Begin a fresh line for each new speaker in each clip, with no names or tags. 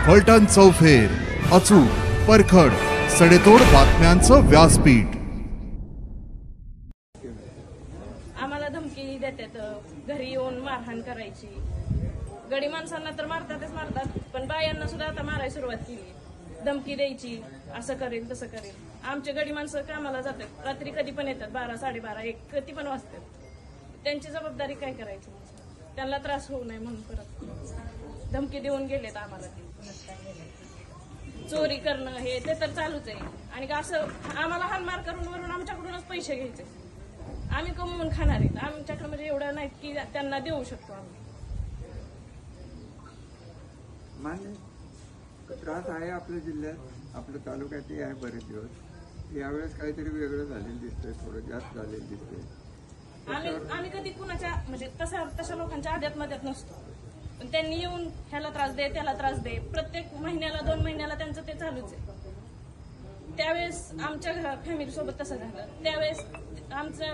फलटण चौफेर, अचूक, परखड, सडेतोड बातम्यांचं व्यासपीठ।
आम्हाला धमकी देतात, घरी येऊन मारहाण करायची। गडी माणसांना तर मारतात, पण बायांना सुद्धा आता मारायला सुरुवात केली। धमकी द्यायची, असं करेल तसं करेल। आमचे गडी माणसं कामाला जातात, रात्री कधी पण येतात, 12, 12:30, 1 कधी पण वाजतात। त्यांची जबाबदारी काय करायची? त्यांना त्रास होऊ नये म्हणून परत धमकी देऊन गेलेत आम्हाला। चोरी करणं हे ते तर चालूच आहे, आणि असं आम्हाला हानमार करून वरून आमच्याकडूनच पैसे घ्यायचे। आम्ही कमवून खाणार आहेत, आमच्याकडे म्हणजे एवढं नाही की त्यांना देऊ शकतो आम्ही।
मान्य त्रास आहे आपल्या जिल्ह्यात, आपल्या तालुक्यातही आहे बरेच दिवस। यावेळेस काहीतरी वेगळं झालेलं दिसतंय, थोडं जास्त झालेलं दिसतंय।
आम्ही कधी कुणाच्या म्हणजे तशा लोकांच्या आद्यात नसतो, पण त्यांनी येऊन ह्याला त्रास दे त्याला त्रास दे, प्रत्येक महिन्याला 2 महिन्याला त्यांचं ते चालूच आहे। त्यावेळेस आमच्या फॅमिली सोबत तसं झालं। त्यावेळेस आमचा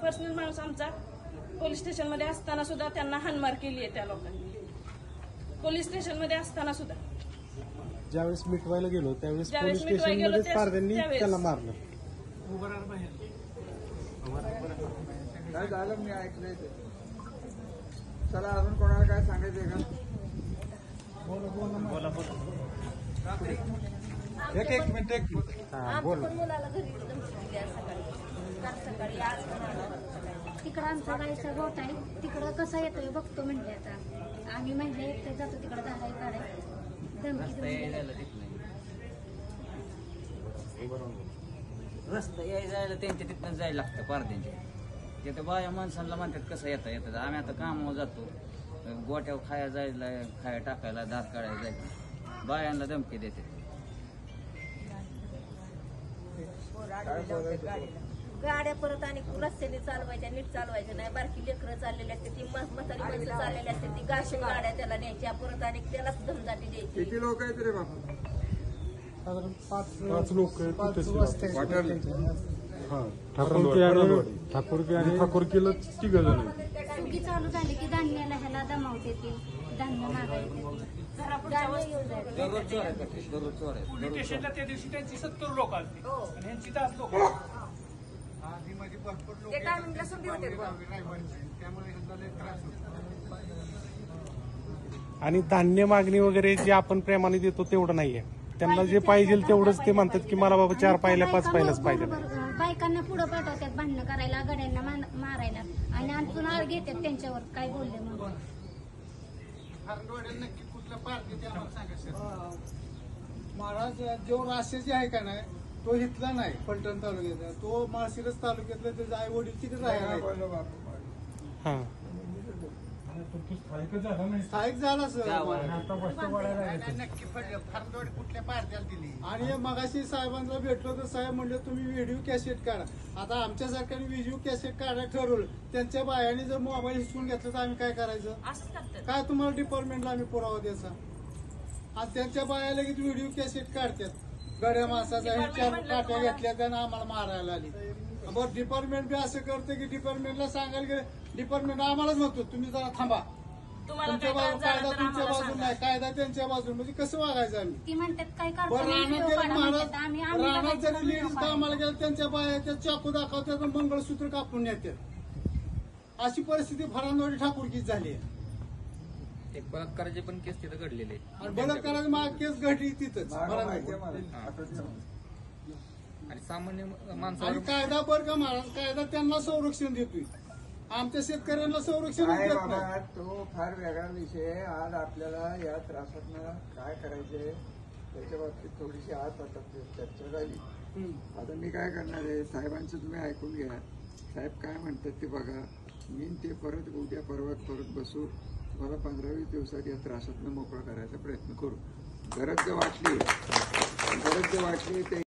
पर्सनल माणूस आमचा पोलीस स्टेशन मध्ये असताना सुद्धा त्यांना हानमार केली आहे त्या लोकांनी। पोलीस स्टेशन मध्ये असताना सुद्धा
ज्यावेळेस मिटवायला गेलो त्यावेळेस पोलीस स्टेशन मध्ये पारद्यांनी त्याला मारलं।
काय झालं मी ऐकलंय ते। चला अजून कोणाला काय सांगायचंय का? एक मिनिट
मुलाला घरी सकाळी आज तिकडं आमचा गाईचा गोठ आहे, तिकडं कसं येतोय बघतो म्हणले। आता आम्ही म्हणजे एकटे जातो तिकडं धाराई काढाय,
रस्ता जायला त्यांच्या तिथनं जायला लागतं पारद्यांच्या। तिथं बाया माणसांना म्हणतात कसं येतात। आम्ही आता कामावर जातो, गोट्यावर खाया टाकायला, दात काढायला जायचं, बायांना धमकी देते।
गाड्या परत आणि रस्त्याने चालवायच्या, नीट चालवायच्या नाही। बारकी लेकरं चाललेली असते, ती म्हातारी माणसं चाललेली असते, ती गाशी गाड्या त्याला न्यायच्या, परत आणि त्यालाच धमदाटी द्यायची।
किती लोक आहेत रे बापू?
साधारण 5 लोक ठाकूरकीला 3 जण।
सुगी चालू झाली की धान्याला ह्याला दमावते, ते धान्य मागायचे।
पोलीस स्टेशनला त्या दिवशी त्यांची 70 लोक आली आणि यांची 10 लोक।
आणि धान्य मागणी वगैरे जे आपण प्रेमाने देतो तेवढं नाहीये, त्यांना जे पाहिजे तेवढंच ते म्हणतात की मला बाबा 4 पायल्या 5 पायल्याच पाहिजे।
बायकांना पुढे पाठवतात भांडणं करायला, गड्यांना मारायला, आणि आणखून आळ घेतात त्यांच्यावर काय बोलले म्हणून।
महाराज जो राशेची आहे का नाही, तो इथला नाही, फलटण तालुक्याचा, तो माळशिरस तालुक्यातला, त्याचे आई वडील तिथे राहायला। स्थायिक झाला सर, आणि मगाशी साहेबांना भेटलो तर साहेब म्हणले तुम्ही व्हिडिओ कॅसेट काढा। आता आमच्यासारख्याने व्हिडिओ कॅसेट काढायला ठरवलं, त्यांच्या बायाने जर मोबाईल हिसकून घेतला तर आम्ही काय करायचं? काय तुम्हाला डिपार्टमेंटला आम्ही पुरावा द्यायचा? आणि त्यांच्या बाया लगेच व्हिडिओ कॅसेट काढतात, गड्या माणसाचा 4 काट्या घेतल्या त्यानं आम्हाला मारायला आली। बरं डिपार्टमेंट बी असं करते की डिपार्टमेंटला सांगायला गेले, डिपार्टमेंट आम्हालाच म्हणतो तुम्ही जरा थांबा, तुमच्या बाजू कायदा तुमच्या बाजून नाही, कायदा त्यांच्या बाजून, म्हणजे कसं वागायचं आम्ही?
ती म्हणतात काय
बरं रानात जरी लेडीज कामाला गेलं त्यांच्या बाया चाकू दाखवतात, मंगळसूत्र कापून नेतात। अशी परिस्थिती फरांदवाडी ठाकूरकीच झाली आहे।
एक बलात्काराची पण केस तिथं घडलेली आहे,
आणि बलात्काराची केस घडली तिथंच।
आणि सामान्य माणसाला
आणि कायदा बरं का महाराज, कायदा त्यांना संरक्षण देतोय, आमच्या शेतकऱ्यांना संरक्षण देत नाही।
तो फार वेगळा विषय आहे। आज आपल्याला या त्रासातनं काय करायचंय त्याच्या बाबतीत थोडीशी आज आता चर्चा झाली। आता मी काय करणार आहे, साहेबांचं तुम्ही ऐकून घ्या, साहेब काय म्हणतात ते बघा। मी ते परत उद्या परत बसू, तुम्हाला 15-20 दिवसात या त्रासातनं मोकळा करायचा प्रयत्न करू। गरज जर वाटली ते